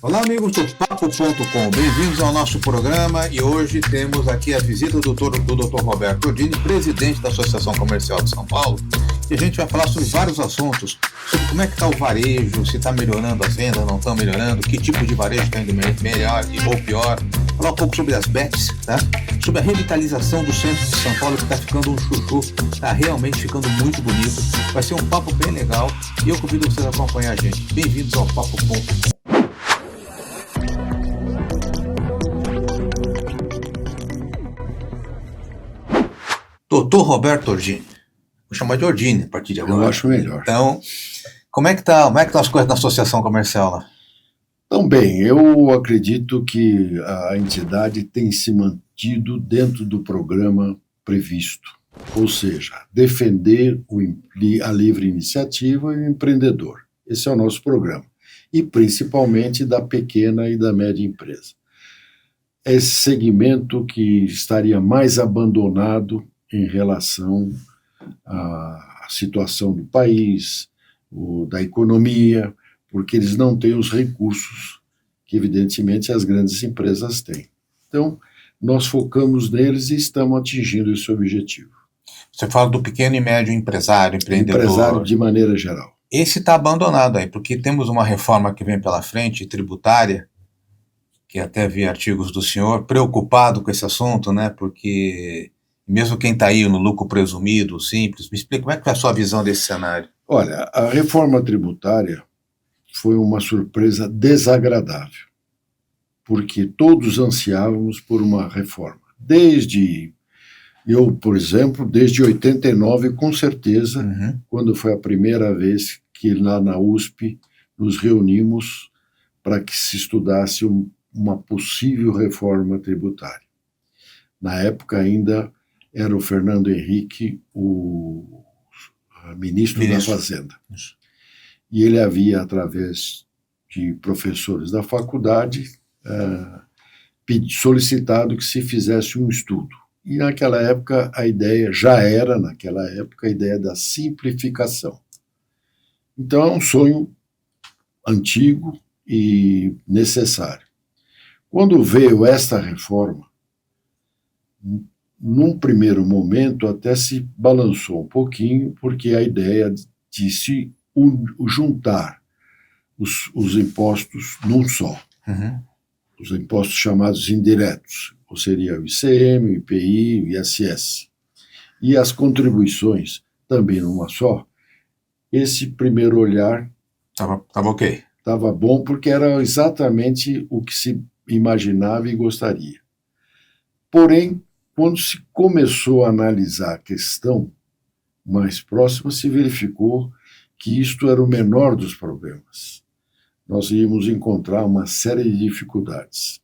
Olá, amigos do Papo.com, bem-vindos ao nosso programa e hoje temos aqui a visita do Dr. Roberto Ordini, presidente da Associação Comercial de São Paulo, e a gente vai falar sobre vários assuntos, sobre como é que está o varejo, se está melhorando as vendas, não estão melhorando, que tipo de varejo está indo melhor ou pior, falar um pouco sobre as bets, tá? Sobre a revitalização do centro de São Paulo, que está ficando um chuchu, está realmente ficando muito bonito, vai ser um papo bem legal e eu convido vocês a acompanhar a gente. Bem-vindos ao Papo.com. Doutor Roberto Ordini. Vou chamar de Ordini a partir de agora. Eu acho melhor. Então, como é que tá as coisas na associação comercial lá? Então, bem, eu acredito que a entidade tem se mantido dentro do programa previsto, ou seja, defender a livre iniciativa e o empreendedor. Esse é o nosso programa. E principalmente da pequena e da média empresa. Esse segmento que estaria mais abandonado em relação à situação do país, da economia, porque eles não têm os recursos que, evidentemente, as grandes empresas têm. Então, nós focamos neles e estamos atingindo esse objetivo. Você fala do pequeno e médio empresário, empreendedor. Empresário de maneira geral. Esse está abandonado aí, porque temos uma reforma que vem pela frente, tributária, que até vi artigos do senhor, preocupado com esse assunto, né? Porque mesmo quem está aí no lucro presumido, simples, me explica como é que é a sua visão desse cenário? Olha, a reforma tributária foi uma surpresa desagradável, porque todos ansiávamos por uma reforma. Eu, por exemplo, desde 89, com certeza, quando foi a primeira vez que lá na USP nos reunimos para que se estudasse uma possível reforma tributária. Na época ainda era o Fernando Henrique, o ministro da Fazenda. Isso. E ele havia, através de professores da faculdade, solicitado que se fizesse um estudo. E naquela época, a ideia da simplificação. Então é um sonho antigo e necessário. Quando veio esta reforma, num primeiro momento até se balançou um pouquinho, porque a ideia de se juntar os impostos num só. Os impostos chamados indiretos, ou seria o ICM, o IPI, o ISS. E as contribuições também numa só. Esse primeiro olhar Tava ok. Estava bom, porque era exatamente o que se imaginava e gostaria. Porém, quando se começou a analisar a questão mais próxima, se verificou que isto era o menor dos problemas. Nós íamos encontrar uma série de dificuldades.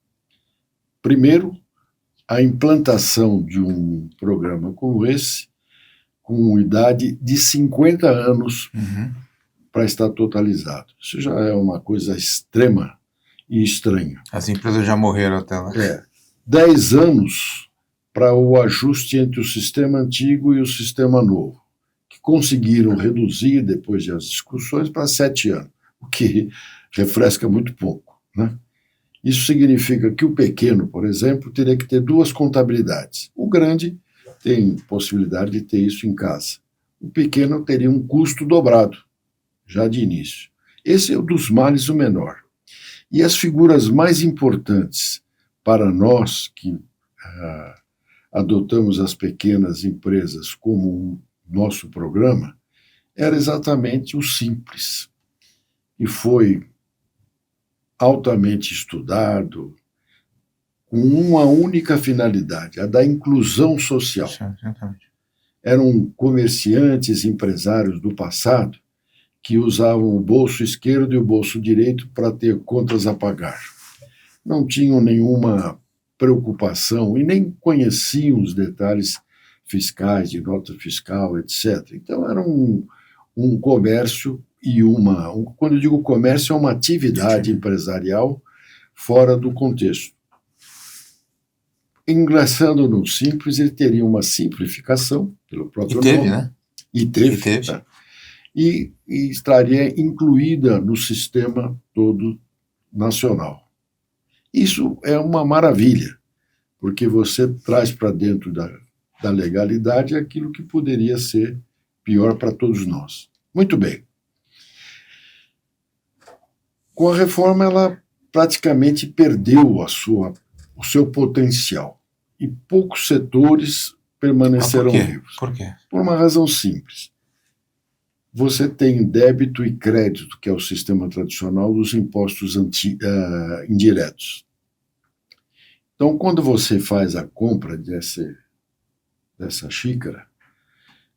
Primeiro, a implantação de um programa como esse, com idade de 50 anos para estar totalizado. Isso já é uma coisa extrema e estranha. As empresas já morreram até lá. 10 anos para o ajuste entre o sistema antigo e o sistema novo, que conseguiram reduzir, depois das discussões, para 7 anos, o que refresca muito pouco, né? Isso significa que o pequeno, por exemplo, teria que ter 2 contabilidades. O grande tem possibilidade de ter isso em casa. O pequeno teria um custo dobrado, já de início. Esse é um dos males o menor. E as figuras mais importantes para nós que adotamos as pequenas empresas como um nosso programa, era exatamente o simples. E foi altamente estudado, com uma única finalidade, a da inclusão social. Exatamente. Eram comerciantes, empresários do passado, que usavam o bolso esquerdo e o bolso direito para ter contas a pagar. Não tinham nenhuma preocupação e nem conheciam os detalhes fiscais, de nota fiscal, etc. Então era um comércio e quando eu digo comércio, é uma atividade empresarial fora do contexto. Ingressando no simples, ele teria uma simplificação, pelo próprio nome. Teve, né? E teve. Tá? E estaria incluída no sistema todo nacional. Isso é uma maravilha, porque você traz para dentro da legalidade aquilo que poderia ser pior para todos nós. Muito bem. Com a reforma, ela praticamente perdeu o seu potencial. E poucos setores permaneceram vivos. Por quê? Por uma razão simples. Você tem débito e crédito, que é o sistema tradicional dos impostos indiretos. Então, quando você faz a compra dessa xícara,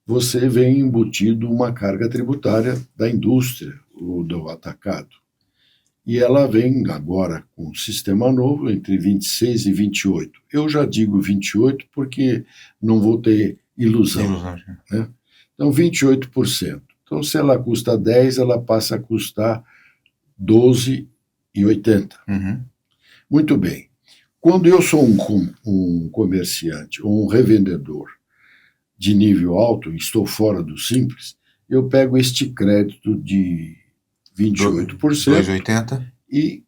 você vem embutido uma carga tributária da indústria ou do atacado. E ela vem agora com um sistema novo, entre 26% e 28%. Eu já digo 28% porque não vou ter ilusão. Né? Então, 28%. Então, se ela custa 10, ela passa a custar 12,80. Uhum. Muito bem. Quando eu sou um comerciante ou um revendedor de nível alto, estou fora do Simples, eu pego este crédito de 28% 2,80 e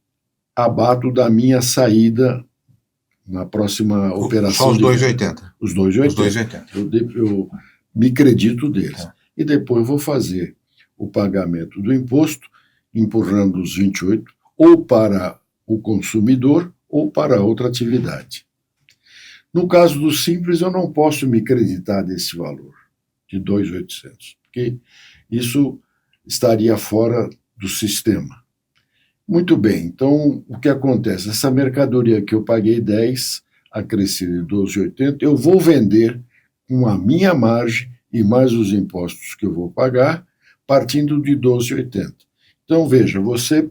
abato da minha saída na próxima operação. Só os 2,80. Os 2,80. Eu me credito deles. Tá. E depois vou fazer o pagamento do imposto, empurrando os 28% ou para o consumidor ou para outra atividade. No caso do Simples, eu não posso me creditar desse valor, de 2.800, porque isso estaria fora do sistema. Muito bem, então o que acontece? Essa mercadoria que eu paguei 10, acrescida de 12,80, eu vou vender com a minha margem e mais os impostos que eu vou pagar, partindo de 12,80. Então, veja, você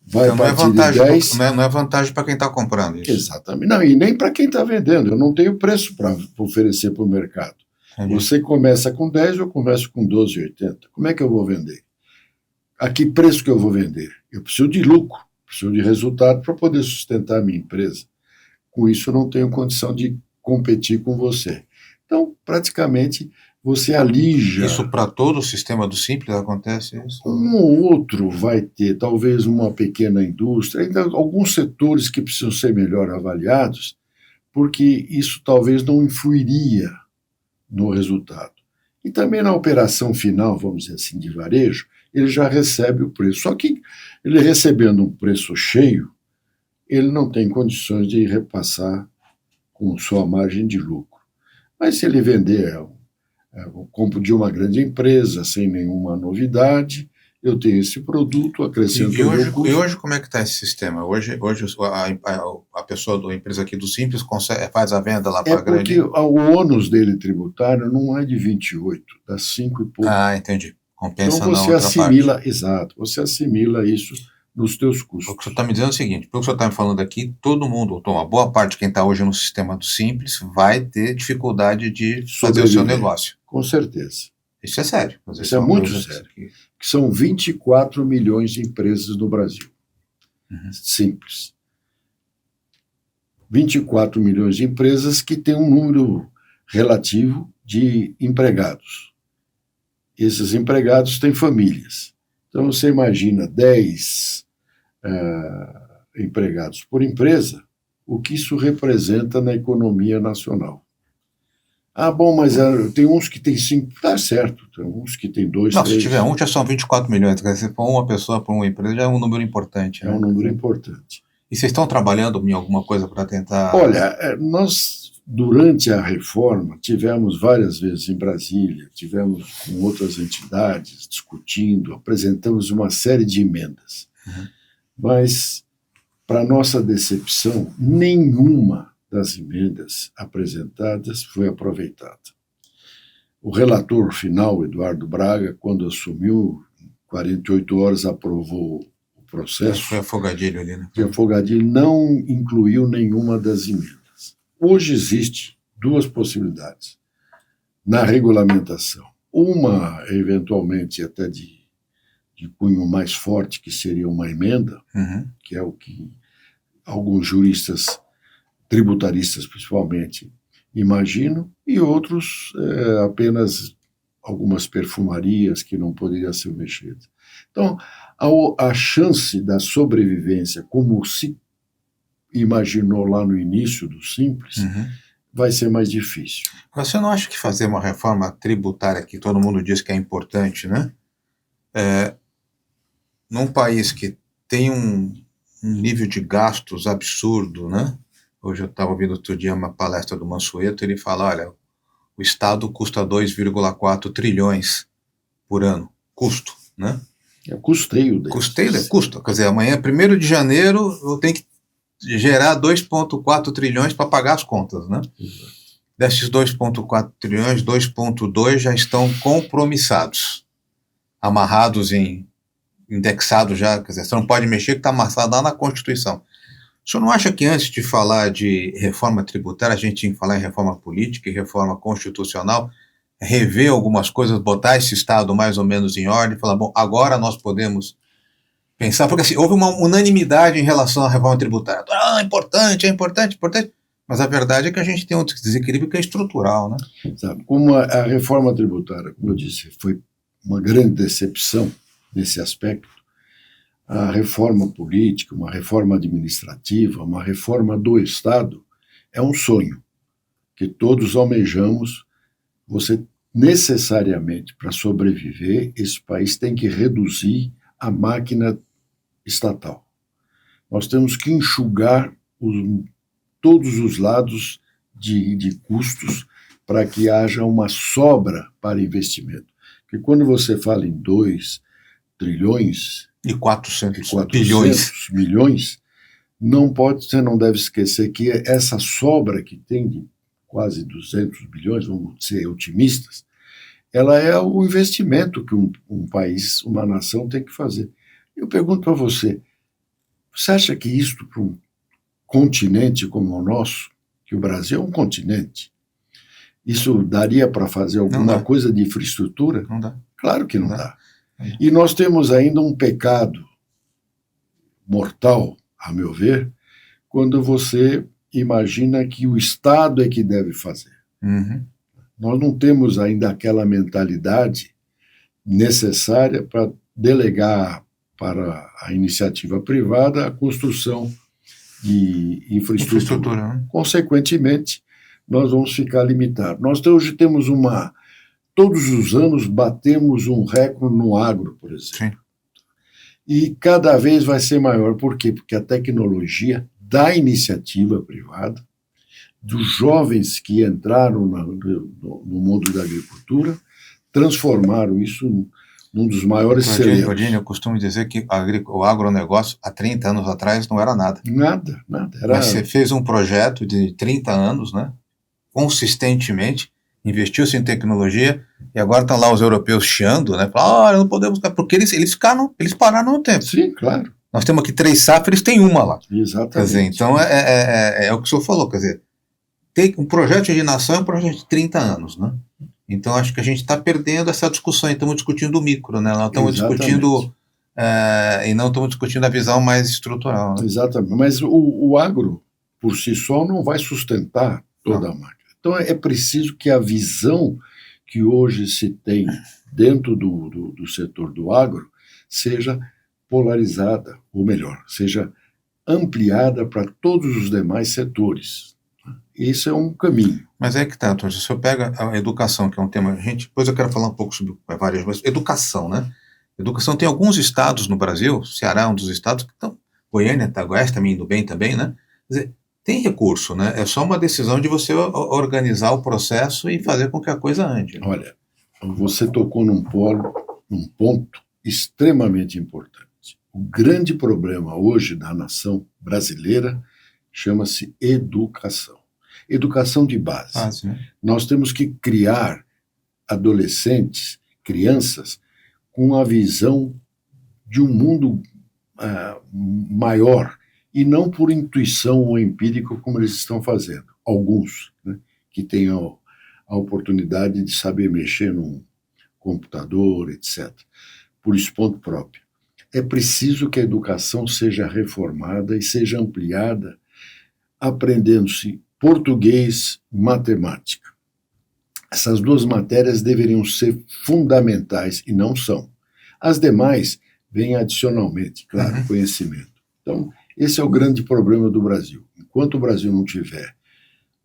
vai então, partir de 10... Não é vantagem para quem está comprando isso. Exatamente. Não, e nem para quem está vendendo. Eu não tenho preço para oferecer para o mercado. Entendi. Você começa com 10, eu começo com 12,80. Como é que eu vou vender? A que preço que eu vou vender? Eu preciso de lucro, preciso de resultado para poder sustentar a minha empresa. Com isso, eu não tenho condição de competir com você. Então, praticamente, você alija... Isso para todo o sistema do Simples acontece isso? Um ou outro vai ter, talvez uma pequena indústria, ainda alguns setores que precisam ser melhor avaliados, porque isso talvez não influiria no resultado. E também na operação final, vamos dizer assim, de varejo, ele já recebe o preço. Só que ele recebendo um preço cheio, ele não tem condições de repassar com sua margem de lucro. Mas se ele vender o compro de uma grande empresa, sem nenhuma novidade, eu tenho esse produto, acrescento e hoje como é que está esse sistema? Hoje a pessoa da empresa aqui do Simples faz a venda lá para a grande... É porque o ônus dele tributário não é de 28, dá 5 e pouco. Ah, entendi. Compensa então você assimila, parte. Exato, você assimila isso nos teus custos. O que o senhor está me dizendo é o seguinte, pelo que o senhor está me falando aqui, todo mundo, ou uma boa parte de quem está hoje no sistema do Simples vai ter dificuldade de fazer o seu negócio. Com certeza. Isso é sério. Isso é muito sério. Que são 24 milhões de empresas no Brasil. Uhum. Simples. 24 milhões de empresas que têm um número relativo de empregados. Esses empregados têm famílias. Então, você imagina 10 empregados por empresa, o que isso representa na economia nacional. Ah, bom, mas tem uns que tem 5, tá certo, tem uns que tem 2, 3. Não, se tiver um, já são 24 milhões. Se for uma pessoa por uma empresa, já é um número importante. É um número importante. E vocês estão trabalhando em alguma coisa para tentar... Olha, nós, durante a reforma, tivemos várias vezes em Brasília, tivemos com outras entidades discutindo, apresentamos uma série de emendas. Uhum. Mas, para nossa decepção, nenhuma das emendas apresentadas foi aproveitada. O relator final, Eduardo Braga, quando assumiu, 48 horas aprovou o processo. Foi afogadilho ali, né? E afogadilho não incluiu nenhuma das emendas. Hoje existe 2 possibilidades na regulamentação. Uma, eventualmente, até de cunho mais forte, que seria uma emenda, uhum. que é o que alguns juristas tributaristas, principalmente, imagino, e outros apenas algumas perfumarias que não poderiam ser mexidas. Então, a chance da sobrevivência, como se imaginou lá no início do Simples, vai ser mais difícil. Você não acha que fazer uma reforma tributária, que todo mundo diz que é importante, né? Num país que tem um nível de gastos absurdo, né? Hoje eu estava ouvindo outro dia uma palestra do Mansueto, ele fala, olha, o Estado custa 2,4 trilhões por ano, custo, né? É o custeio deles. Custeio, custo. Quer dizer, amanhã, 1º de janeiro, eu tenho que gerar 2,4 trilhões para pagar as contas, né? Desses 2,4 trilhões, 2,2 já estão compromissados, amarrados indexados já, quer dizer, você não pode mexer, que está amarrado lá na Constituição. O senhor não acha que antes de falar de reforma tributária, a gente tinha que falar em reforma política e reforma constitucional, rever algumas coisas, botar esse Estado mais ou menos em ordem, falar, bom, agora nós podemos pensar, porque assim, houve uma unanimidade em relação à reforma tributária. É importante, mas a verdade é que a gente tem um desequilíbrio que é estrutural, né? Sabe, como a reforma tributária, como eu disse, foi uma grande decepção nesse aspecto, a reforma política, uma reforma administrativa, uma reforma do Estado é um sonho que todos almejamos. Você necessariamente, para sobreviver, esse país tem que reduzir a máquina estatal. Nós temos que enxugar todos os lados de custos para que haja uma sobra para investimento. Porque quando você fala em 2 trilhões e 400 milhões, você não deve esquecer que essa sobra que tem de quase 200 bilhões, vamos ser otimistas, ela é o investimento que um país, uma nação tem que fazer. Eu pergunto para você acha que isto para um continente como o nosso, que o Brasil é um continente, isso daria para fazer alguma coisa de infraestrutura? Não dá. Claro que não dá. E nós temos ainda um pecado mortal, a meu ver, quando você imagina que o Estado é que deve fazer. Nós não temos ainda aquela mentalidade necessária para delegar para a iniciativa privada a construção de infraestrutura. Né? Consequentemente, nós vamos ficar limitados. Nós hoje temos todos os anos batemos um recorde no agro, por exemplo. Sim. E cada vez vai ser maior. Por quê? Porque a tecnologia da iniciativa privada, dos jovens que entraram no mundo da agricultura, transformaram isso num dos maiores celeiros. Rodine, eu costumo dizer que o agronegócio, há 30 anos atrás, não era nada. Nada. Mas você fez um projeto de 30 anos, né? Consistentemente, investiu-se em tecnologia, e agora estão lá os europeus chiando, né? Falam, não podemos... Porque eles pararam no tempo. Sim, claro. Nós temos aqui 3 safras, eles têm uma lá. Exatamente. Quer dizer, então é o que o senhor falou, quer dizer, um projeto de nação é um projeto de 30 anos, né? Então acho que a gente está perdendo essa discussão, e estamos discutindo o micro, né? Nós estamos discutindo, e não estamos discutindo a visão mais estrutural. Né? Exatamente, mas o agro, por si só, não vai sustentar toda a máquina. Então é preciso que a visão que hoje se tem dentro do setor do agro seja polarizada, ou melhor, seja ampliada para todos os demais setores. Esse é um caminho. Mas é que tá, Antônio, se eu pego a educação, que é um tema, depois eu quero falar um pouco sobre várias, mas educação, né? Educação tem alguns estados no Brasil, Ceará é um dos estados que estão, Goiânia, Goiás também indo bem também, né? Quer dizer, tem recurso, né? É só uma decisão de você organizar o processo e fazer com que a coisa ande. Né? Olha, você tocou num ponto extremamente importante. O grande problema hoje da nação brasileira chama-se educação. Educação de base. Né? Nós temos que criar adolescentes, crianças, com a visão de um mundo maior, e não por intuição ou empírico como eles estão fazendo. Alguns, né, que têm a oportunidade de saber mexer num computador, etc., por esponto próprio. É preciso que a educação seja reformada e seja ampliada, aprendendo-se português, matemática. Essas 2 matérias deveriam ser fundamentais, e não são. As demais vêm adicionalmente, claro, conhecimento. Então, esse é o grande problema do Brasil. Enquanto o Brasil não tiver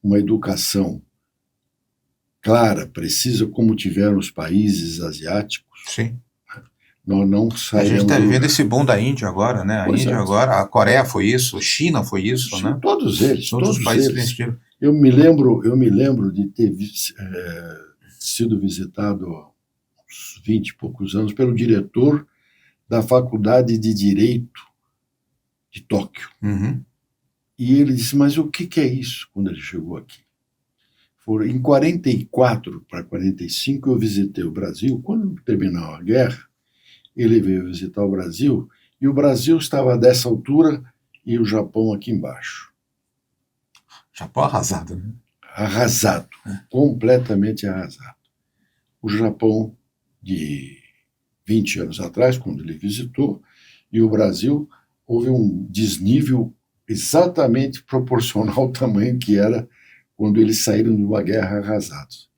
uma educação clara, precisa, como tiveram os países asiáticos, Sim. nós não A sairemos gente está do vivendo lugar. esse boom da Índia agora, né? A Pois Índia é. agora, a Coreia foi isso, a China foi isso, Sim, né? todos eles, Outros todos países eles. investiram. Eu me lembro de ter sido visitado há uns 20 e poucos anos pelo diretor da Faculdade de Direito de Tóquio. Uhum. E ele disse, mas o que é isso, quando ele chegou aqui? Em 44 para 45 eu visitei o Brasil. Quando terminou a guerra, ele veio visitar o Brasil, e o Brasil estava dessa altura e o Japão aqui embaixo. Japão arrasado, né? Arrasado, completamente arrasado. O Japão de 20 anos atrás, quando ele visitou, e o Brasil, houve um desnível exatamente proporcional ao tamanho que era quando eles saíram de uma guerra arrasados.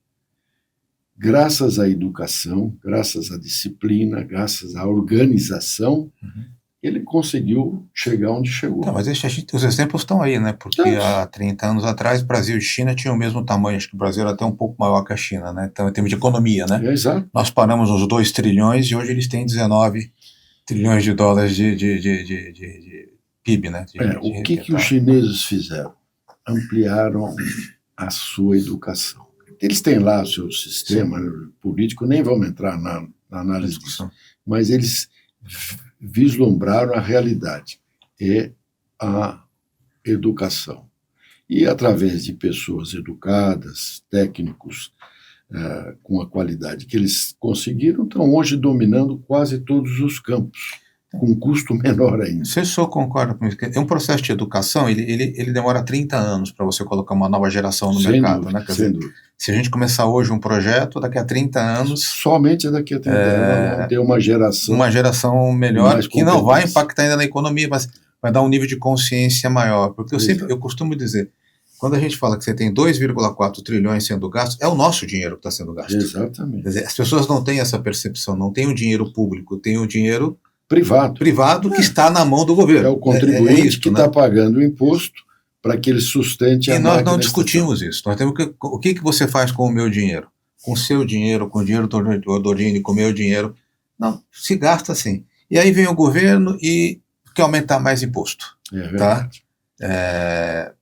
Graças à educação, graças à disciplina, graças à organização, ele conseguiu chegar onde chegou. Não, mas os exemplos estão aí, né? Porque há 30 anos atrás, Brasil e China tinham o mesmo tamanho. Acho que o Brasil era até um pouco maior que a China, né? Então, em termos de economia, né? É, exato. Nós paramos nos 2 trilhões e hoje eles têm 19 trilhões de dólares de PIB, né? O que os chineses fizeram? Ampliaram a sua educação. Eles têm lá o seu sistema político, nem vamos entrar na análise disso, mas eles vislumbraram a realidade, é a educação. E através de pessoas educadas, técnicos, com a qualidade que eles conseguiram, estão hoje dominando quase todos os campos, com um custo menor ainda. Você só concorda comigo? É um processo de educação, ele demora 30 anos para você colocar uma nova geração no mercado, dúvida, né? Quer dizer, se a gente começar hoje um projeto, daqui a 30 anos... Somente daqui a 30 anos vamos ter uma geração melhor, que não vai impactar ainda na economia, mas vai dar um nível de consciência maior. Porque eu costumo dizer, quando a gente fala que você tem 2,4 trilhões sendo gastos, é o nosso dinheiro que está sendo gasto. Exatamente. Quer dizer, as pessoas não têm essa percepção, não tem o dinheiro público, tem o dinheiro privado que está na mão do governo. É o contribuinte que está pagando o imposto para que ele sustente a máquina. E nós não discutimos isso. Nós temos o que você faz com o meu dinheiro? Com o seu dinheiro, com o dinheiro do Odorino, com o meu dinheiro. Não, se gasta assim. E aí vem o governo e quer aumentar mais imposto. É verdade. Tá?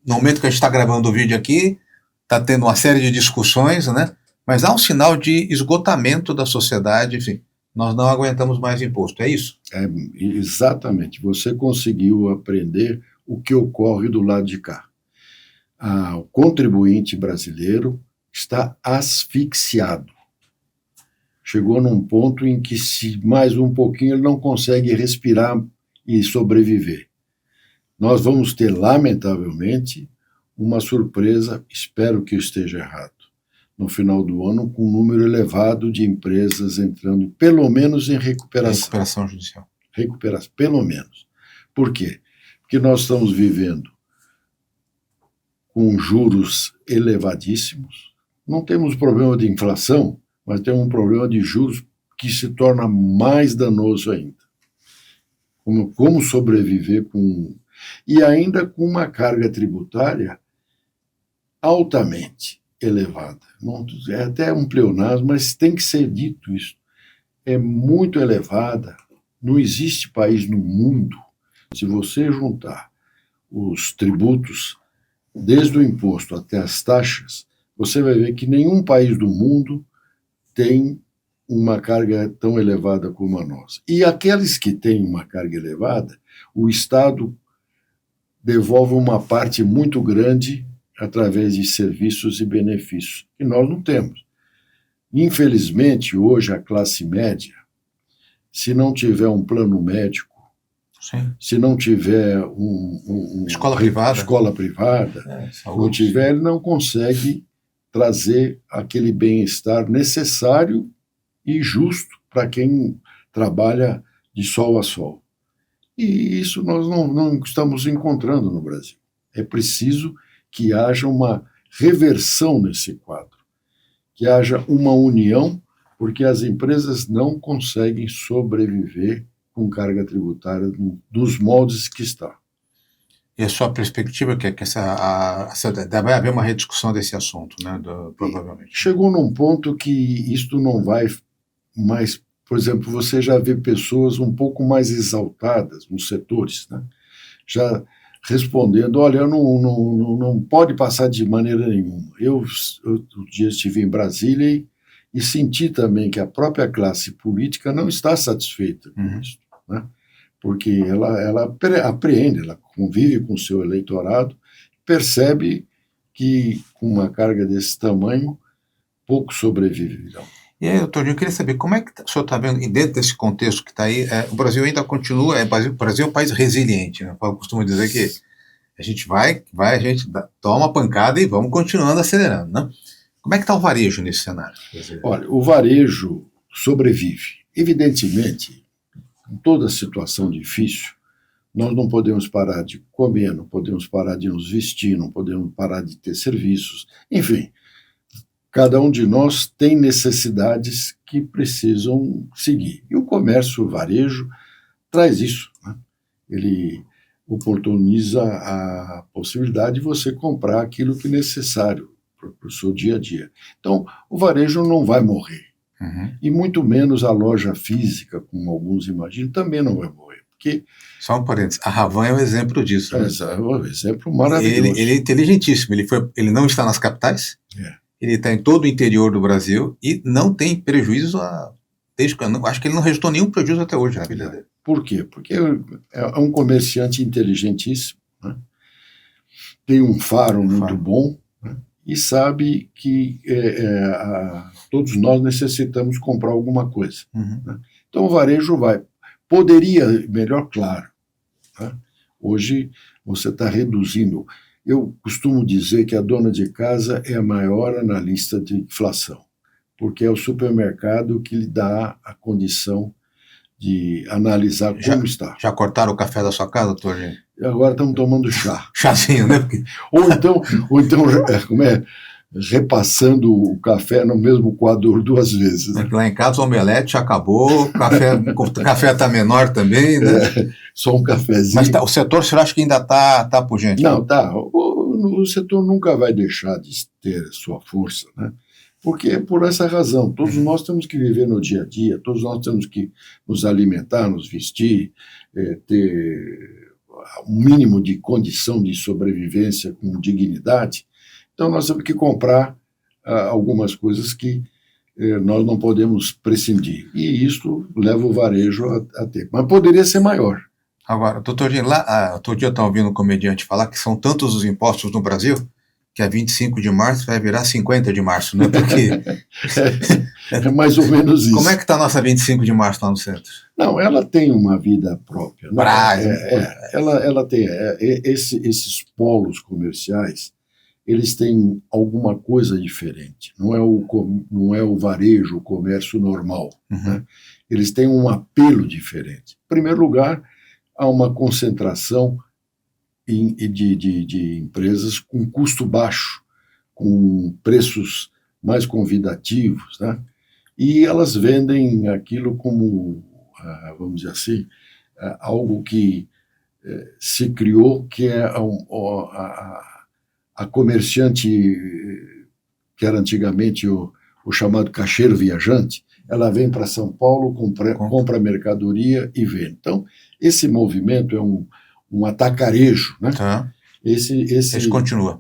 No momento que a gente está gravando o vídeo aqui, está tendo uma série de discussões, né? Mas há um sinal de esgotamento da sociedade, enfim. Nós não aguentamos mais imposto, é isso? Exatamente. Você conseguiu aprender o que ocorre do lado de cá. O contribuinte brasileiro está asfixiado. Chegou num ponto em que, se mais um pouquinho, ele não consegue respirar e sobreviver. Nós vamos ter, lamentavelmente, uma surpresa, espero que eu esteja errado, no final do ano, com um número elevado de empresas entrando, pelo menos em recuperação. Recuperação judicial. Recuperação, pelo menos. Por quê? Porque nós estamos vivendo com juros elevadíssimos. Não temos problema de inflação, mas temos um problema de juros que se torna mais danoso ainda. Como sobreviver com... E ainda com uma carga tributária altamente elevada. É até um pleonasmo, mas tem que ser dito isso. É muito elevada. Não existe país no mundo, se você juntar os tributos, desde o imposto até as taxas, você vai ver que nenhum país do mundo tem uma carga tão elevada como a nossa. E aqueles que têm uma carga elevada, o Estado devolve uma parte muito grande através de serviços e benefícios, que nós não temos. Infelizmente, hoje, a classe média, se não tiver um plano médico, sim, se não tiver escola privada, não tiver, ele não consegue trazer aquele bem-estar necessário e justo para quem trabalha de sol a sol. E isso nós não estamos encontrando no Brasil. É preciso que haja uma reversão nesse quadro, que haja uma união porque as empresas não conseguem sobreviver com carga tributária dos moldes que está. E a sua perspectiva é que vai haver uma rediscussão desse assunto, né, provavelmente. Chegou num ponto que isto não vai mais... Por exemplo, você já vê pessoas um pouco mais exaltadas nos setores, né? Já respondendo, olha, não pode passar de maneira nenhuma. Eu outro dia estive em Brasília e senti também que a própria classe política não está satisfeita com isso, né? Porque ela apreende, ela convive com o seu eleitorado, percebe que com uma carga desse tamanho, poucos sobreviverão. E aí, doutor, eu queria saber como é que o senhor está vendo, dentro desse contexto que está aí, o Brasil ainda continua, o Brasil é um país resiliente, né? Eu costumo dizer que a gente a gente toma uma pancada e vamos continuando acelerando, né? Como é que está o varejo nesse cenário? Olha, o varejo sobrevive. Evidentemente, em toda situação difícil, nós não podemos parar de comer, não podemos parar de nos vestir, não podemos parar de ter serviços, enfim. Cada um de nós tem necessidades que precisam seguir. E o comércio, o varejo, traz isso, né? Ele oportuniza a possibilidade de você comprar aquilo que é necessário para o seu dia a dia. Então, o varejo não vai morrer. E muito menos a loja física, como alguns imaginam, também não vai morrer. Porque... Só um parênteses, a Havan é um exemplo disso. Né? É um exemplo maravilhoso. Ele é inteligentíssimo, ele não está nas capitais, ele está em todo o interior do Brasil e não tem prejuízo, acho que ele não registrou nenhum prejuízo até hoje na vida dele. Por quê? Porque é um comerciante inteligentíssimo, né? Tem um faro muito bom, né? E sabe que todos nós necessitamos comprar alguma coisa. Né? Então o varejo poderia, melhor, claro. Né? Hoje você está reduzindo. Eu costumo dizer que a dona de casa é a maior analista de inflação, porque é o supermercado que lhe dá a condição de analisar como está. Já cortaram o café da sua casa, doutor? Agora estamos tomando chá. Chazinho, né? Ou então repassando o café no mesmo coador 2 vezes. Né? Lá em casa o omelete já acabou, o café está menor também, né? Só um cafezinho. Mas o setor, o senhor acha que ainda está pujante? Não, tá. O setor nunca vai deixar de ter sua força, né? Porque é por essa razão. Todos nós temos que viver no dia a dia, todos nós temos que nos alimentar, nos vestir, ter um mínimo de condição de sobrevivência com dignidade. Então nós temos que comprar algumas coisas que nós não podemos prescindir. E isso leva o varejo a ter. Mas poderia ser maior. Agora, doutor Gino, outro dia eu estava ouvindo um comediante falar que são tantos os impostos no Brasil que a 25 de março vai virar 50 de março, né? Porque... é mais ou menos isso. Como é que está a nossa 25 de março lá no centro? Não, ela tem uma vida própria. Né? Ela tem esses polos comerciais, eles têm alguma coisa diferente. Não é o varejo, o comércio normal. Né? Eles têm um apelo diferente. Em primeiro lugar, há uma concentração de empresas com custo baixo, com preços mais convidativos, né? E elas vendem aquilo como, vamos dizer assim, algo que se criou, que é a comerciante, que era antigamente o chamado caixeiro viajante. Ela vem para São Paulo, compra mercadoria e vende. Então, esse movimento é um atacarejo, né? Tá. Esse continua.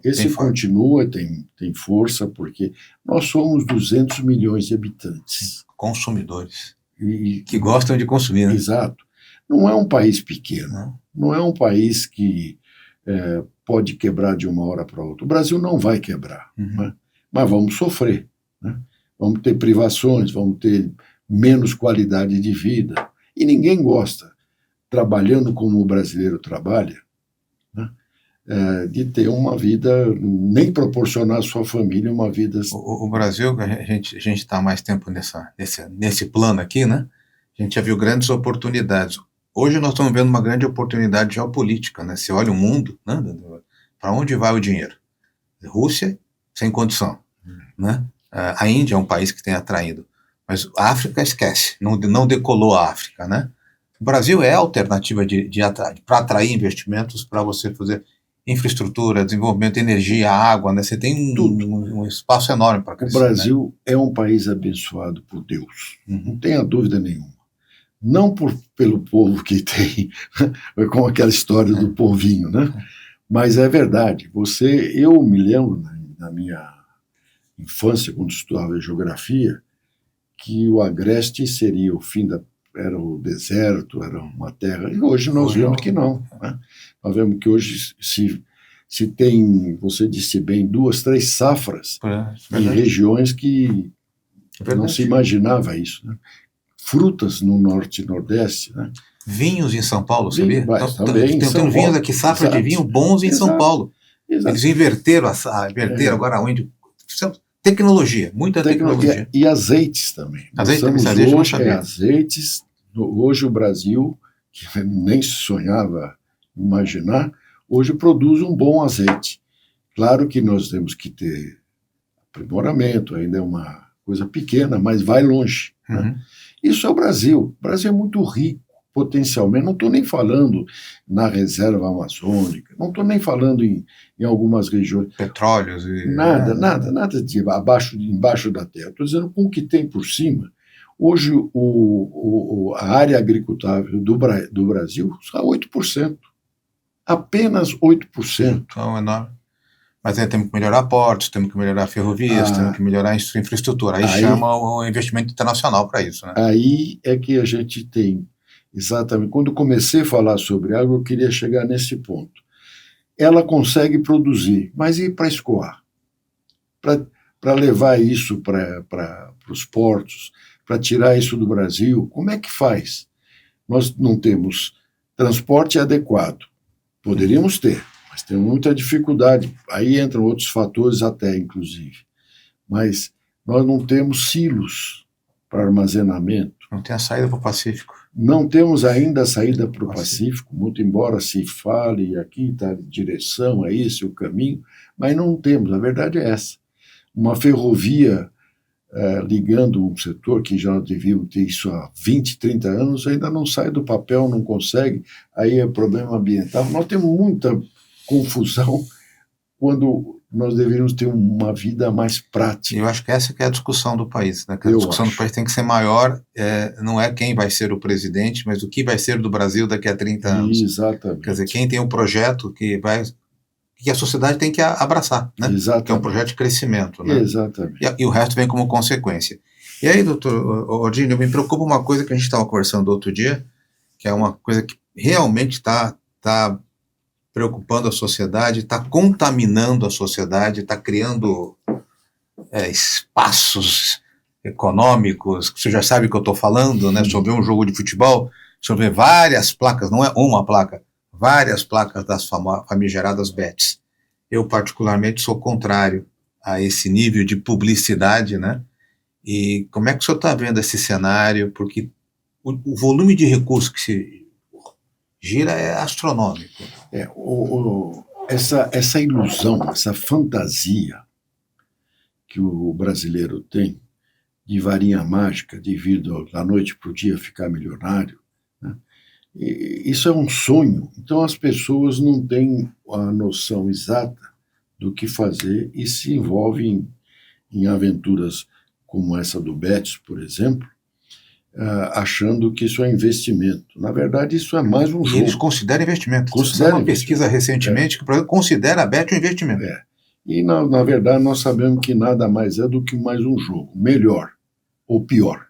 Tem força, porque nós somos 200 milhões de habitantes. Consumidores. Que gostam de consumir, né? Exato. Não é um país pequeno. Não é um país que pode quebrar de uma hora para outra. O Brasil não vai quebrar, né? Mas vamos sofrer, né? Vamos ter privações, vamos ter menos qualidade de vida. E ninguém gosta, trabalhando como o brasileiro trabalha, né, de ter uma vida, nem proporcionar à sua família uma vida... O Brasil, a gente está há mais tempo nesse plano aqui, né? A gente já viu grandes oportunidades. Hoje nós estamos vendo uma grande oportunidade geopolítica, né? Você olha o mundo, né? Para onde vai o dinheiro? Rússia, sem condição, né? A Índia é um país que tem atraído. Mas a África esquece, não decolou a África, né? O Brasil é a alternativa para atrair investimentos, para você fazer infraestrutura, desenvolvimento, energia, água, né? Você tem Tudo. um espaço enorme para O crescer. Brasil é um país abençoado por Deus, não tenha dúvida nenhuma. Não pelo povo que tem, com aquela história do povinho, né? Mas é verdade. Eu me lembro, na minha infância, quando estudava geografia, que o Agreste seria o fim era o deserto, era uma terra. E hoje nós vemos que não. Né? Nós vemos que hoje se tem, você disse bem, 2, 3 safras em regiões que não se imaginava isso. Né? Frutas no norte e nordeste. Né? Vinhos em São Paulo, sabia? Também. Tem vinhos aqui, safra de vinho bons em São Paulo. Exato. Eles inverteram agora onde. Tecnologia, muita tecnologia. E azeites também. Azeites. Hoje o Brasil, que nem sonhava imaginar, hoje produz um bom azeite. Claro que nós temos que ter aprimoramento, ainda é uma coisa pequena, mas vai longe. Né? Isso é o Brasil. O Brasil é muito rico, potencialmente. Não estou nem falando na reserva amazônica, não estou nem falando em algumas regiões. Petróleos e... Nada de embaixo da terra. Estou dizendo com o que tem por cima. Hoje, a área agricultável do Brasil está 8%. Apenas 8%. Então, enorme. Mas aí temos que melhorar portos, temos que melhorar ferrovias, temos que melhorar a infraestrutura. Aí chama o investimento internacional para isso. Né? Aí é que a gente tem, exatamente, quando comecei a falar sobre água, eu queria chegar nesse ponto. Ela consegue produzir, mas e para escoar? Para levar isso para os portos, para tirar isso do Brasil, como é que faz? Nós não temos transporte adequado. Poderíamos ter, mas temos muita dificuldade. Aí entram outros fatores até, inclusive. Mas nós não temos silos para armazenamento. Não tem a saída para o Pacífico. Não temos ainda a saída para o Pacífico, muito embora se fale, aqui está a direção, é esse o caminho, mas não temos, a verdade é essa. Uma ferrovia ligando um setor que já deviam ter isso há 20, 30 anos, ainda não sai do papel, não consegue, aí é problema ambiental. Nós temos muita confusão quando nós deveríamos ter uma vida mais prática. Eu acho que essa que é a discussão do país. Né? A discussão do país tem que ser maior, não é quem vai ser o presidente, mas o que vai ser do Brasil daqui a 30 anos. Exatamente. Quer dizer, quem tem um projeto que a sociedade tem que abraçar, né? Exatamente. Que é um projeto de crescimento. Né? Exatamente. E o resto vem como consequência. E aí, doutor Ordini, me preocupa uma coisa que a gente estava conversando outro dia, que é uma coisa que realmente está preocupando a sociedade, está contaminando a sociedade, está criando espaços econômicos, que você já sabe o que eu estou falando, né? Sobre um jogo de futebol, sobre várias placas, não é uma placa, várias placas das famigeradas bets. Eu, particularmente, sou contrário a esse nível de publicidade, né? E como é que o senhor está vendo esse cenário? Porque o volume de recursos que se gira é astronômico. Essa ilusão, essa fantasia que o brasileiro tem de varinha mágica, de vir da noite para o dia ficar milionário, né? Isso é um sonho. Então as pessoas não têm a noção exata do que fazer e se envolvem em aventuras como essa do Betis, por exemplo, achando que isso é investimento. Na verdade, isso é mais um jogo. E eles consideram investimento. Consideram uma pesquisa recentemente que considera a Bet um investimento. E, na verdade, nós sabemos que nada mais é do que mais um jogo. Melhor ou pior.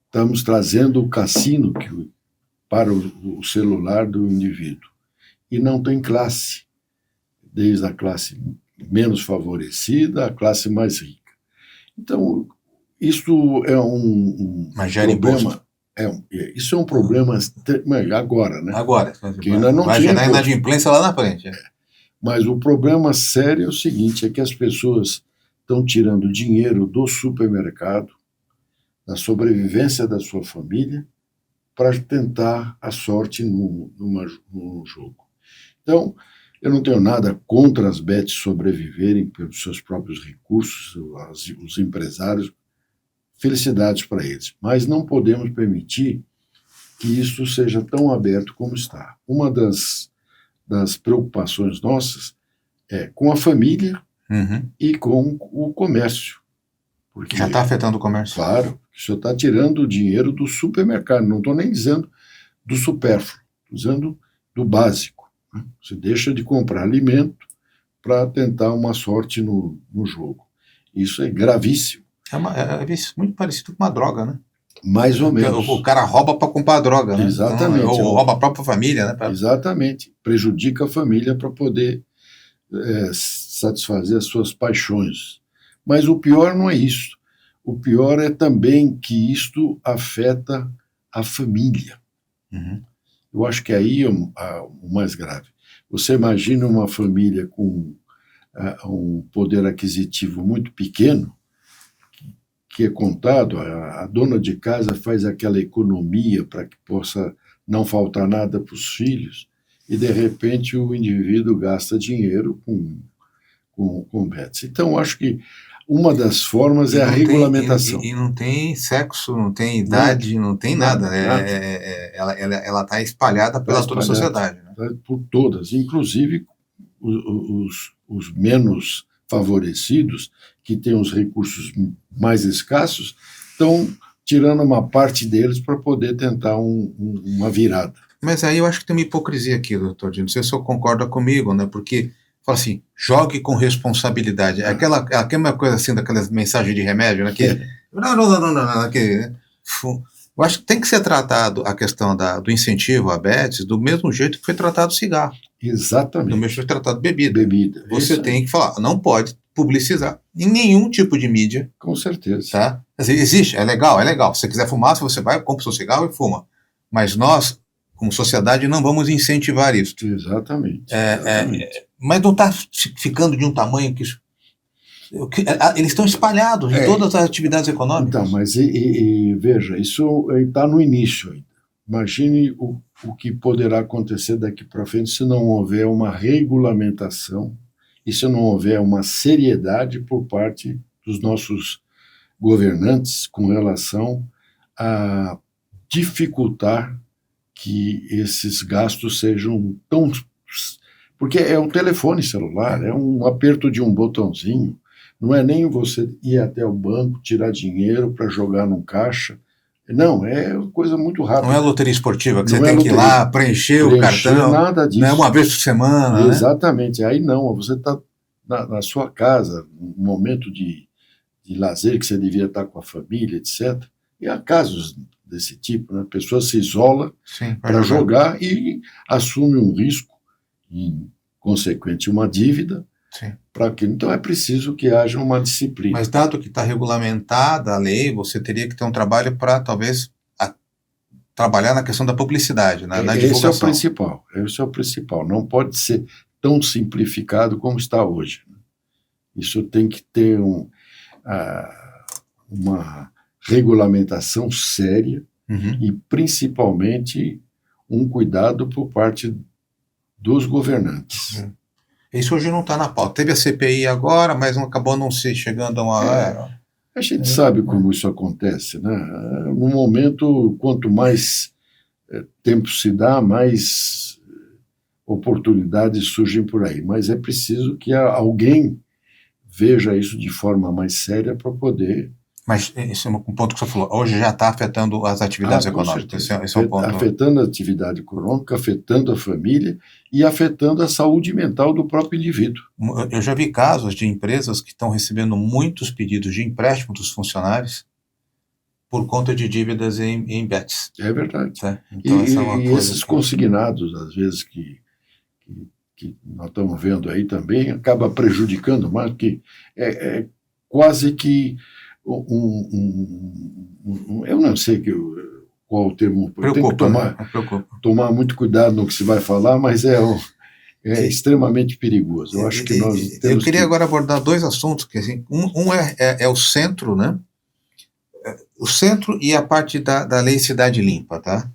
Estamos trazendo o cassino para o celular do indivíduo. E não tem classe. Desde a classe menos favorecida à classe mais rica. Então, isso é um problema. Isso é um problema agora, né? Agora. Que ainda não vai gerar inadimplência lá na frente. Mas o problema sério é o seguinte, é que as pessoas estão tirando dinheiro do supermercado, da sobrevivência da sua família, para tentar a sorte num jogo. Então, eu não tenho nada contra as bets sobreviverem pelos seus próprios recursos, os empresários felicidades para eles. Mas não podemos permitir que isso seja tão aberto como está. Uma das preocupações nossas é com a família e com o comércio. Porque, já está afetando o comércio? Claro, isso está tirando o dinheiro do supermercado. Não estou nem dizendo do supérfluo, estou dizendo do básico. Né? Você deixa de comprar alimento para tentar uma sorte no jogo. Isso é gravíssimo. É muito parecido com uma droga, né? Mais ou menos. O cara rouba para comprar droga, né? Exatamente. Então, ou rouba a própria família, né? Exatamente. Prejudica a família para poder satisfazer as suas paixões. Mas o pior não é isso. O pior é também que isto afeta a família. Eu acho que aí é o mais grave. Você imagina uma família com um poder aquisitivo muito pequeno, que é contado, a dona de casa faz aquela economia para que possa não faltar nada para os filhos, e de repente o indivíduo gasta dinheiro com bets. Então, acho que uma das formas é a regulamentação. E não tem sexo, não tem idade, não tem nada. Ela está espalhada pela toda a sociedade. Né? Por todas, inclusive os menos favorecidos, que têm os recursos mais escassos, estão tirando uma parte deles para poder tentar uma virada. Mas aí eu acho que tem uma hipocrisia aqui, doutor Dino. Não sei se o senhor concorda comigo, né? Porque fala assim, jogue com responsabilidade. Aquela coisa assim, daquelas mensagens de remédio, né? Não. Eu acho que tem que ser tratado a questão do incentivo à bets do mesmo jeito que foi tratado o cigarro. Exatamente. Do mesmo jeito que foi tratado bebida. Você tem que falar, não pode publicizar em nenhum tipo de mídia. Com certeza. Tá? Existe, é legal. Se você quiser fumar, se você vai, compra o seu cigarro e fuma. Mas nós, como sociedade, não vamos incentivar isso. Exatamente. Mas não está ficando de um tamanho que eles estão espalhados em todas as atividades econômicas. Então, mas veja, isso está no início ainda. Imagine o que poderá acontecer daqui para frente se não houver uma regulamentação e se não houver uma seriedade por parte dos nossos governantes com relação a dificultar que esses gastos sejam tão... Porque é um telefone celular, é um aperto de um botãozinho, não é nem você ir até o banco, tirar dinheiro para jogar num caixa. Não, é coisa muito rápida. Não é loteria esportiva, que você tem que ir lá, preencher o cartão. Nada disso. Não é uma vez por semana. Exatamente. Né? Aí não, você está na sua casa, num momento de lazer que você devia estar com a família, etc. E há casos desse tipo, né? A pessoa se isola para jogar e assume um risco, e, consequente, uma dívida. Para que então é preciso que haja uma disciplina. Mas dado que está regulamentada a lei, você teria que ter um trabalho para talvez trabalhar na questão da publicidade, na divulgação. Esse é o principal. Não pode ser tão simplificado como está hoje. Isso tem que ter uma regulamentação séria e principalmente um cuidado por parte dos governantes. Isso hoje não está na pauta. Teve a CPI agora, mas não acabou não se chegando a uma... A gente sabe como isso acontece, né? No momento, quanto mais tempo se dá, mais oportunidades surgem por aí. Mas é preciso que alguém veja isso de forma mais séria para poder... Mas esse é um ponto que você falou. Hoje já está afetando as atividades econômicas. Esse é um ponto. Afetando a atividade econômica, afetando a família e afetando a saúde mental do próprio indivíduo. Eu já vi casos de empresas que estão recebendo muitos pedidos de empréstimo dos funcionários por conta de dívidas em bets. É verdade. Tá? Então, essa é uma coisa esses consignados, às vezes, que nós estamos vendo aí também, acaba prejudicando mais, porque é quase que eu não sei qual o termo. Tem que tomar muito cuidado no que se vai falar, mas é extremamente perigoso. Eu acho que nós temos. Eu queria agora abordar dois assuntos, que assim, um é o centro, né? O centro e a parte da lei Cidade Limpa, tá?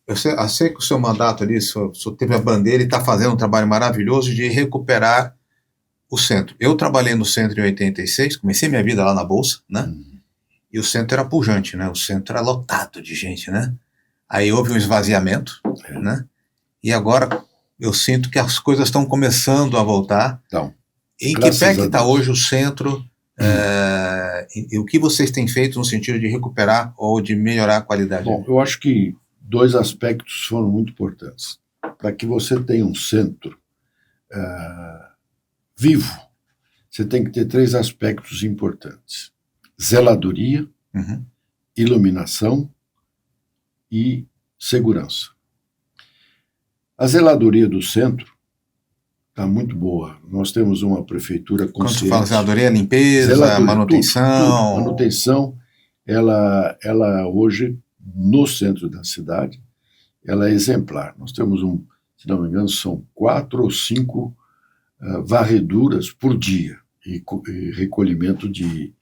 Eu sei que o seu mandato ali, o senhor teve a bandeira e está fazendo um trabalho maravilhoso de recuperar o centro. Eu trabalhei no centro em 86, comecei minha vida lá na Bolsa, né? e o centro era pujante, né? O centro era lotado de gente, né? Aí houve um esvaziamento, né? E agora eu sinto que as coisas estão começando a voltar. Então, em que pé que está hoje o centro? E o que vocês têm feito no sentido de recuperar ou de melhorar a qualidade? Bom, eu acho que 2 aspectos foram muito importantes. Para que você tenha um centro vivo, você tem que ter 3 aspectos importantes: zeladoria, iluminação e segurança. A zeladoria do centro está muito boa. Nós temos uma prefeitura consciente. Quando você fala zeladoria, limpeza, zeladoria, manutenção. Tudo. Manutenção, ela hoje, no centro da cidade, ela é exemplar. Nós temos, se não me engano, são 4 ou 5 varreduras por dia e recolhimento de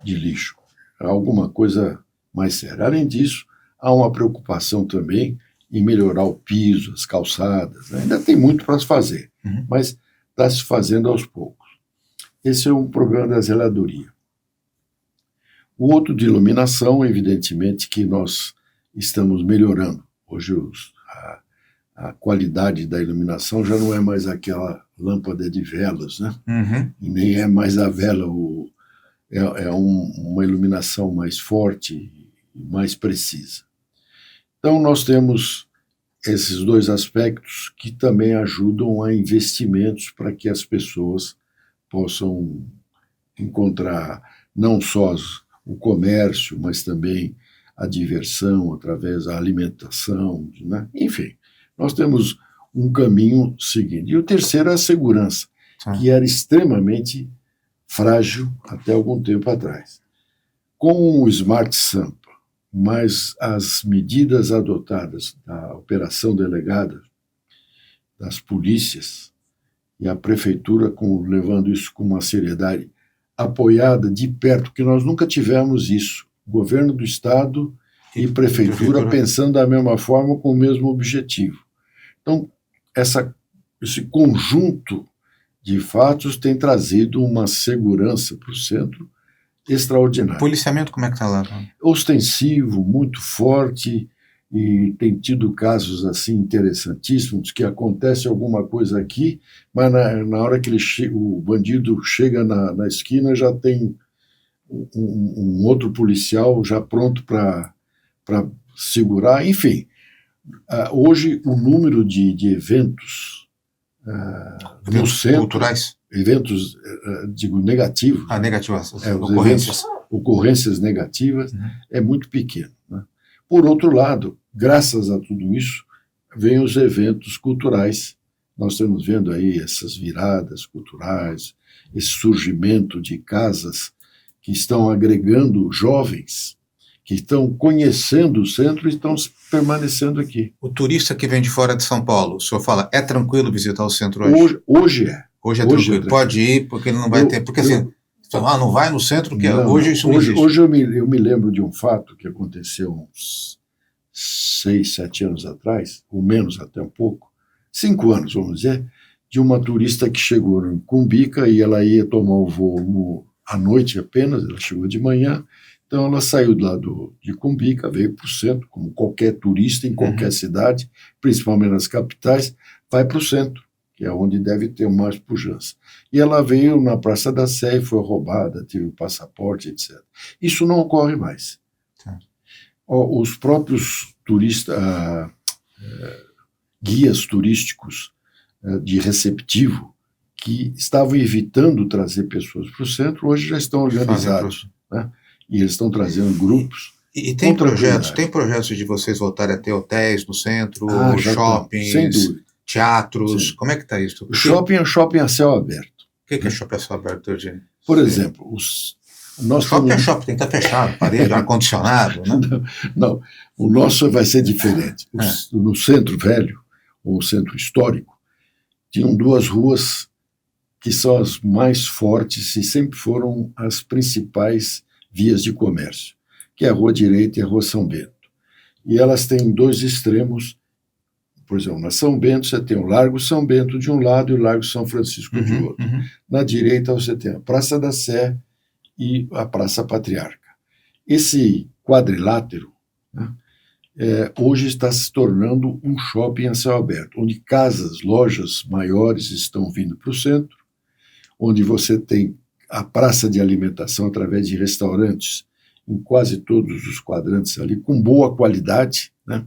lixo. Alguma coisa mais séria. Além disso, há uma preocupação também em melhorar o piso, as calçadas. Ainda tem muito para se fazer, mas está se fazendo aos poucos. Esse é um programa da zeladoria. O outro de iluminação, evidentemente, que nós estamos melhorando. Hoje a qualidade da iluminação já não é mais aquela lâmpada de velas, né? E nem é mais a vela, uma iluminação mais forte e mais precisa. Então, nós temos esses 2 aspectos que também ajudam a investimentos para que as pessoas possam encontrar não só o comércio, mas também a diversão através da alimentação, né? Enfim, nós temos um caminho seguinte. E o terceiro é a segurança, que era extremamente frágil até algum tempo atrás. Com o Smart Sampa, mas as medidas adotadas da operação delegada, das polícias e a prefeitura levando isso com uma seriedade apoiada de perto, porque nós nunca tivemos isso. O governo do Estado e prefeitura pensando da mesma forma, com o mesmo objetivo. Então, esse conjunto de fatos tem trazido uma segurança para o centro extraordinária. O policiamento, como é que está lá? Ostensivo, muito forte, e tem tido casos assim interessantíssimos, que acontece alguma coisa aqui, mas na hora que o bandido chega na esquina, já tem um outro policial já pronto para segurar. Enfim, hoje o número de eventos no centro, culturais? Eventos, digo, negativos. Negativas, ocorrências negativas, é muito pequeno, né? Por outro lado, graças a tudo isso, vêm os eventos culturais. Nós estamos vendo aí essas viradas culturais, esse surgimento de casas que estão agregando jovens, que estão conhecendo o centro e estão permanecendo aqui. O turista que vem de fora de São Paulo, o senhor fala, é tranquilo visitar o centro hoje? Hoje é. Hoje é tranquilo. Pode ir, porque ele não vai ter... Porque assim, não vai no centro, que não, hoje isso não existe. Hoje eu me lembro de um fato que aconteceu uns 6, 7 anos atrás, ou menos até um pouco, 5 anos, vamos dizer, de uma turista que chegou em Cumbica e ela ia tomar o voo à noite apenas, ela chegou de manhã, então ela saiu lá de Cumbica, veio para o centro, como qualquer turista em qualquer cidade, principalmente nas capitais, vai para o centro, que é onde deve ter mais pujança. E ela veio na Praça da Sé e foi roubada, teve o passaporte, etc. Isso não ocorre mais. Os próprios turistas, guias turísticos de receptivo, que estavam evitando trazer pessoas para o centro, hoje já estão organizados, né? E eles estão trazendo grupos. E tem projetos de vocês voltarem a ter hotéis no centro, shoppings, sem dúvida, teatros? Sim. Como é que está isso? O shopping é shopping a céu aberto. O que é shopping a céu aberto, Eugênio? Por exemplo, shopping é shopping, tem que estar fechado, parede, ar-condicionado, né? Não, o nosso vai ser diferente. No centro velho, ou centro histórico, tinham 2 ruas que são as mais fortes e sempre foram as principais vias de comércio, que é a Rua Direita e a Rua São Bento. E elas têm 2 extremos. Por exemplo, na São Bento você tem o Largo São Bento de um lado e o Largo São Francisco de outro. Na direita você tem a Praça da Sé e a Praça Patriarca. Esse quadrilátero, né, hoje está se tornando um shopping a céu aberto, onde casas, lojas maiores estão vindo para o centro, onde você tem a praça de alimentação através de restaurantes em quase todos os quadrantes ali, com boa qualidade, né?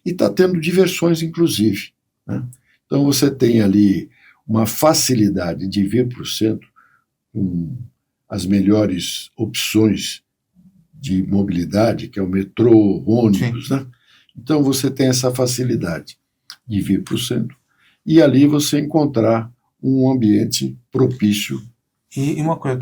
E está tendo diversões, inclusive, né? Então você tem ali uma facilidade de vir para o centro com as melhores opções de mobilidade, que é o metrô, ônibus, né? Então você tem essa facilidade de vir para o centro e ali você encontrar um ambiente propício. E uma coisa,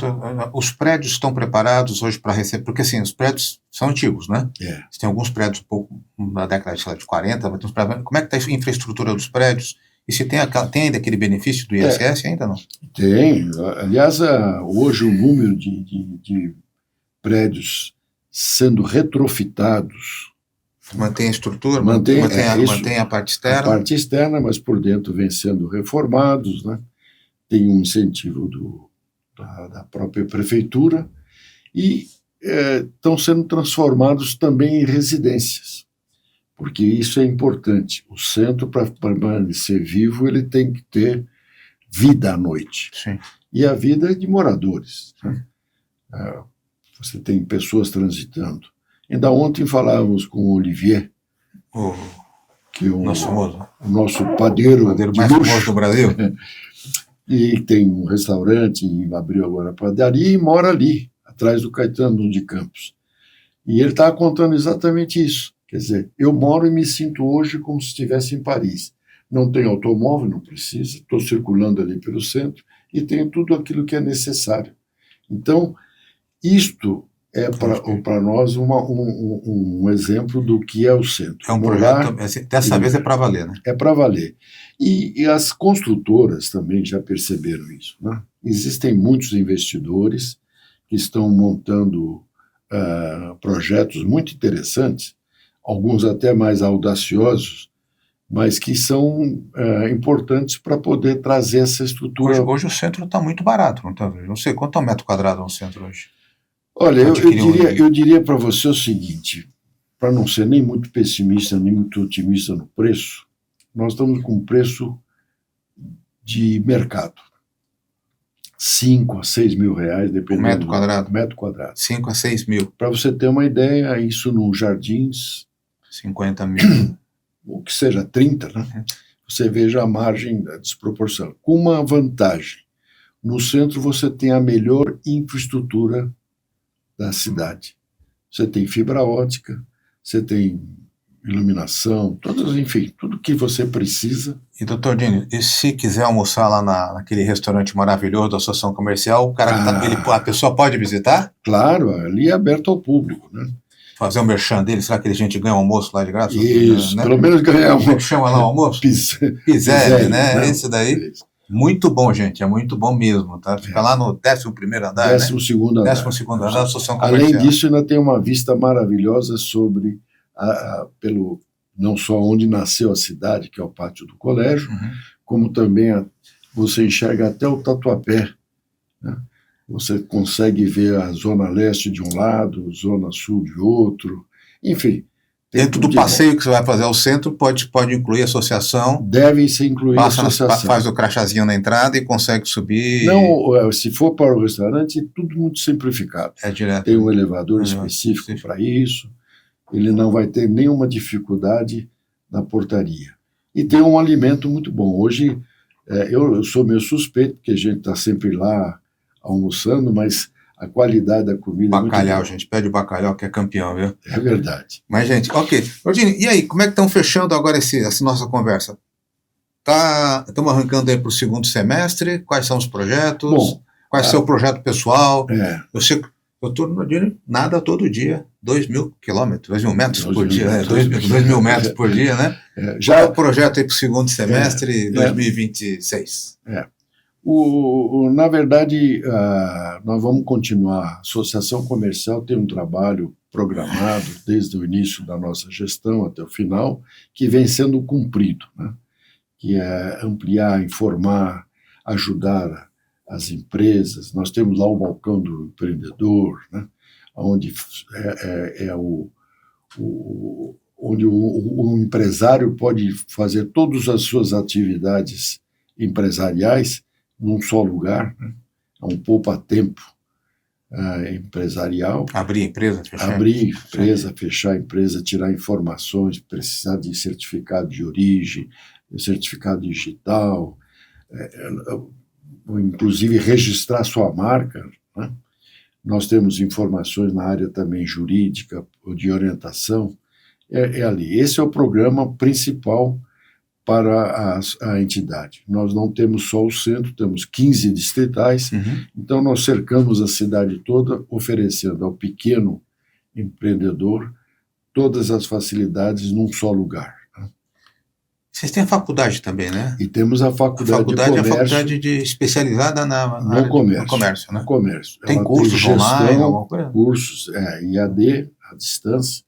os prédios estão preparados hoje para receber, porque assim, os prédios são antigos, né? Você tem alguns prédios um pouco na década de 40, mas tem uns prédios, como é que está a infraestrutura dos prédios? E se tem ainda aquele benefício do ISS, ainda não? Tem. Aliás, hoje o número de prédios sendo retrofitados. Mantém a estrutura, mantém a parte externa. A parte externa, mas por dentro vem sendo reformados, né? Tem um incentivo da própria prefeitura e estão sendo transformados também em residências, porque isso é importante. O centro, para permanecer vivo, ele tem que ter vida à noite. Sim. E a vida é de moradores, né? Você tem pessoas transitando. Ainda ontem falávamos com o Olivier, que o nosso padeiro mais famoso do Brasil. E tem um restaurante, e abriu agora a padaria, e mora ali, atrás do Caetano de Campos. E ele estava contando exatamente isso. Quer dizer, eu moro e me sinto hoje como se estivesse em Paris. Não tenho automóvel, não precisa, estou circulando ali pelo centro e tenho tudo aquilo que é necessário. Então, isto é para nós um exemplo do que é o centro. É um projeto, dessa vez é para valer, né? É para valer. E as construtoras também já perceberam isso, né? Existem muitos investidores que estão montando projetos muito interessantes, alguns até mais audaciosos, mas que são importantes para poder trazer essa estrutura. Hoje o centro está muito barato, não está? Não sei quanto é um metro quadrado no centro hoje. Olha, eu diria para você o seguinte, para não ser nem muito pessimista, nem muito otimista no preço, nós estamos com um preço de mercado. 5 a 6 mil reais, dependendo metro quadrado. Metro quadrado. 5 a 6 mil. Para você ter uma ideia, isso no Jardins... 50 mil. O que seja 30, né? Você veja a margem da desproporção. Com uma vantagem. No centro você tem a melhor infraestrutura da cidade. Você tem fibra ótica, você tem iluminação, enfim, tudo que você precisa. E, doutor Dini, e se quiser almoçar lá naquele restaurante maravilhoso da Associação Comercial, o cara a pessoa pode visitar? Claro, ali é aberto ao público, né? Fazer um merchan dele, será que a gente ganha um almoço lá de graça? Isso, né? Pelo menos ganhar um. Chama lá o almoço? Pizelli, né? Não, esse daí. Isso. Muito bom, gente, é muito bom mesmo, tá? Fica lá no 11º andar, 12º andar. 12º andar da Associação Comercial. Além disso, ainda tem uma vista maravilhosa sobre, não só onde nasceu a cidade, que é o pátio do colégio, como também você enxerga até o Tatuapé, né? Você consegue ver a zona leste de um lado, zona sul de outro, enfim. Dentro do passeio que você vai fazer ao centro, pode incluir associação. Deve ser incluir associação. Faz o crachazinho na entrada e consegue subir. Não, se for para o restaurante, é tudo muito simplificado. É direto. Tem um elevador específico para isso, ele não vai ter nenhuma dificuldade na portaria. E tem um alimento muito bom. Hoje, eu sou meio suspeito, porque a gente está sempre lá almoçando, mas a qualidade da comida bacalhau, é muito boa. Gente, pede o bacalhau que é campeão, viu? É verdade. Mas, gente, ok. Rodine, e aí, como é que estão fechando agora essa nossa conversa? Estamos arrancando aí para o segundo semestre, quais são os projetos? Bom, qual é o seu projeto pessoal? Eu sei que eu estou nada todo dia, 2.000 quilômetros, 2.000 metros por dia, né? 2.000 metros por dia, né? Já é o projeto aí para o segundo semestre 2026? Na verdade, nós vamos continuar. A Associação Comercial tem um trabalho programado desde o início da nossa gestão até o final, que vem sendo cumprido, né? Que é ampliar, informar, ajudar as empresas. Nós temos lá o balcão do empreendedor, né? onde onde o empresário pode fazer todas as suas atividades empresariais num só lugar, né? É um poupa-tempo empresarial. Abrir empresa, fechar a empresa, tirar informações, precisar de certificado de origem, certificado digital, inclusive registrar sua marca, né? Nós temos informações na área também jurídica, de orientação, ali. Esse é o programa principal para a entidade. Nós não temos só o centro, temos 15 distritais, então nós cercamos a cidade toda, oferecendo ao pequeno empreendedor todas as facilidades num só lugar. Vocês têm a faculdade também, né? E temos a faculdade de comércio. É a faculdade especializada no comércio, né? No comércio. Tem cursos online, alguma coisa? Cursos IAD, à distância.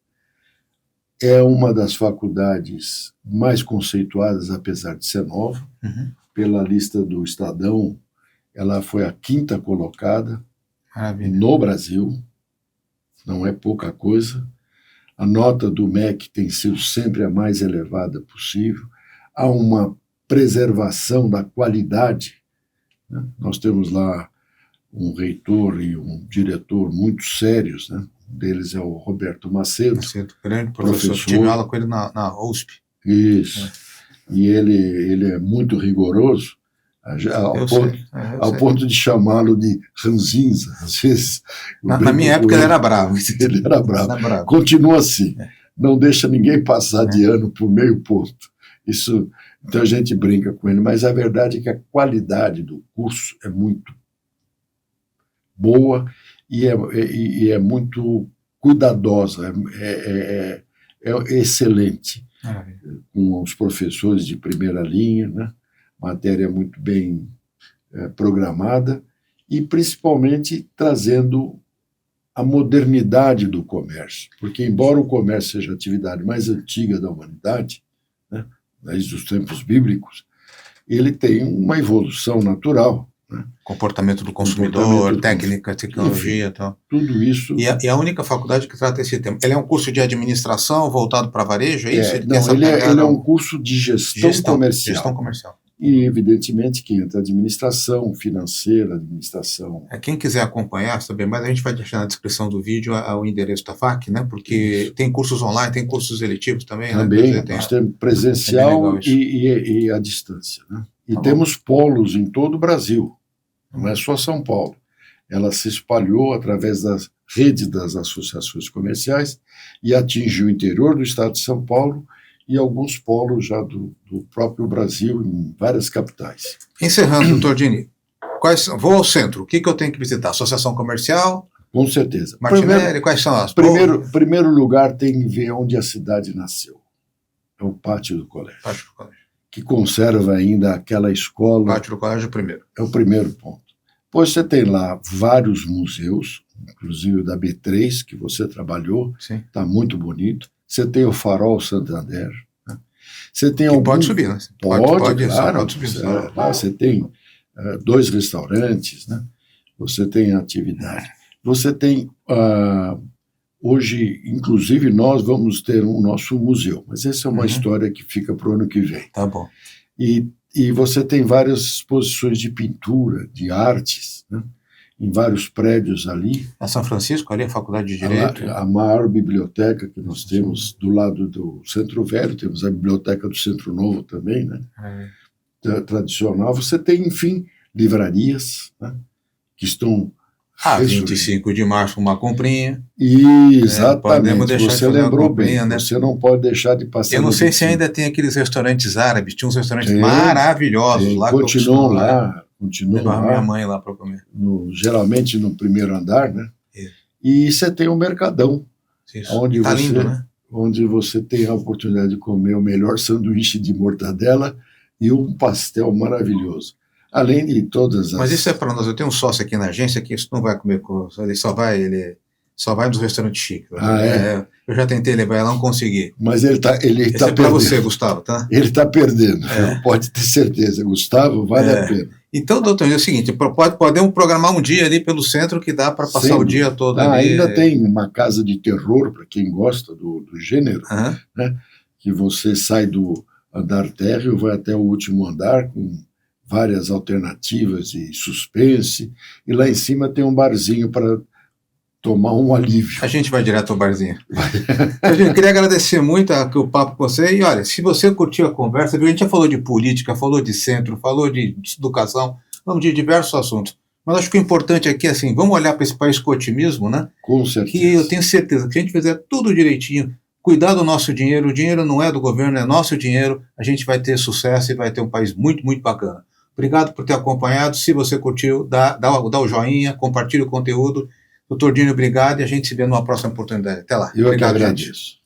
É uma das faculdades mais conceituadas, apesar de ser nova. Pela lista do Estadão, ela foi a 5ª colocada no Brasil. Não é pouca coisa. A nota do MEC tem sido sempre a mais elevada possível. Há uma preservação da qualidade, né? Nós temos lá um reitor e um diretor muito sérios, né? Um deles é o Roberto Macedo. Grande professor. Tive aula com ele na USP. Isso. E ele é muito rigoroso, ao ponto de chamá-lo de ranzinza, às vezes. Na minha época ele era bravo. Ele era bravo. Continua assim. Não deixa ninguém passar de ano por meio ponto. Isso, então a gente brinca com ele, mas a verdade é que a qualidade do curso é muito boa e é muito cuidadosa, é excelente, com os professores de primeira linha, né? Matéria muito bem programada e principalmente trazendo a modernidade do comércio, porque embora o comércio seja a atividade mais antiga da humanidade, né, desde os tempos bíblicos, ele tem uma evolução natural, né? Comportamento do consumidor, técnica, tecnologia, enfim, tal. Tudo isso. E a única faculdade que trata esse tema. Ele é um curso de administração voltado para varejo, é isso? Ele é um curso de gestão comercial. Gestão comercial. E, evidentemente, que entra administração financeira, administração... Quem quiser acompanhar, saber mais, a gente vai deixar na descrição do vídeo o endereço da FAC, né? Porque tem cursos online, tem cursos eletivos também. Também, né? Nós temos presencial e à distância, né? E temos polos em todo o Brasil, não é só São Paulo. Ela se espalhou através da rede das associações comerciais e atingiu o interior do estado de São Paulo e alguns polos já do próprio Brasil, em várias capitais. Encerrando, doutor Dini, vou ao centro, o que eu tenho que visitar? Associação comercial? Com certeza. Martinelli, quais são as? Primeiro lugar tem que ver onde a cidade nasceu. É o pátio do colégio. Pátio do colégio. Que conserva ainda aquela escola. O pátio do colégio é o primeiro. É o primeiro ponto. Depois você tem lá vários museus, inclusive o da B3, que você trabalhou, está muito bonito. Você tem o Farol Santander. Né? Você tem pode subir, né? Pode, claro. Pode subir. Lá você tem 2 restaurantes, né? Você tem atividade. Você tem, hoje, inclusive, nós vamos ter um nosso museu, mas essa é uma história que fica para o ano que vem. Tá bom. E você tem várias exposições de pintura, de artes, né? Em vários prédios ali. A São Francisco, ali a Faculdade de Direito. A maior biblioteca que nós temos do lado do Centro Velho, temos a biblioteca do Centro Novo também, né? Tradicional. Você tem, enfim, livrarias, né? Que estão... 25 de março, uma comprinha. Exatamente, você lembrou bem, né? Você não pode deixar de passar. Eu não sei se ainda tem aqueles restaurantes árabes, tinha uns restaurantes maravilhosos lá. Continuam lá. Levar minha mãe lá para comer. Geralmente no primeiro andar, né? E você tem um mercadão. Onde lindo, né? Onde você tem a oportunidade de comer o melhor sanduíche de mortadela e um pastel maravilhoso. Além de todas as... Mas isso é para nós. Eu tenho um sócio aqui na agência que isso não vai comer, ele só vai, só vai nos restaurantes chiques. É? Eu já tentei levar ela, não consegui. Mas ele tá Esse é para você, Gustavo, tá? Ele está perdendo, pode ter certeza. Gustavo, vale a pena. Então, doutor, é o seguinte, podemos programar um dia ali pelo centro que dá para passar o dia todo ali. Ainda tem uma casa de terror, para quem gosta do gênero, né? Que você sai do andar térreo, vai até o último andar com várias alternativas de suspense, e lá em cima tem um barzinho para tomar um alívio. A gente vai direto ao barzinho. Eu queria agradecer muito o papo com você. E olha, se você curtiu a conversa, viu? A gente já falou de política, falou de centro, falou de educação, falamos de diversos assuntos. Mas acho que o importante aqui é assim, vamos olhar para esse país com otimismo, né? Com certeza. Que eu tenho certeza que se a gente fizer tudo direitinho, cuidar do nosso dinheiro, o dinheiro não é do governo, é nosso dinheiro, a gente vai ter sucesso e vai ter um país muito, muito bacana. Obrigado por ter acompanhado. Se você curtiu, dá o joinha, compartilha o conteúdo. Doutor Dino, obrigado, e a gente se vê numa próxima oportunidade. Até lá. Eu obrigado, que agradeço. Gente.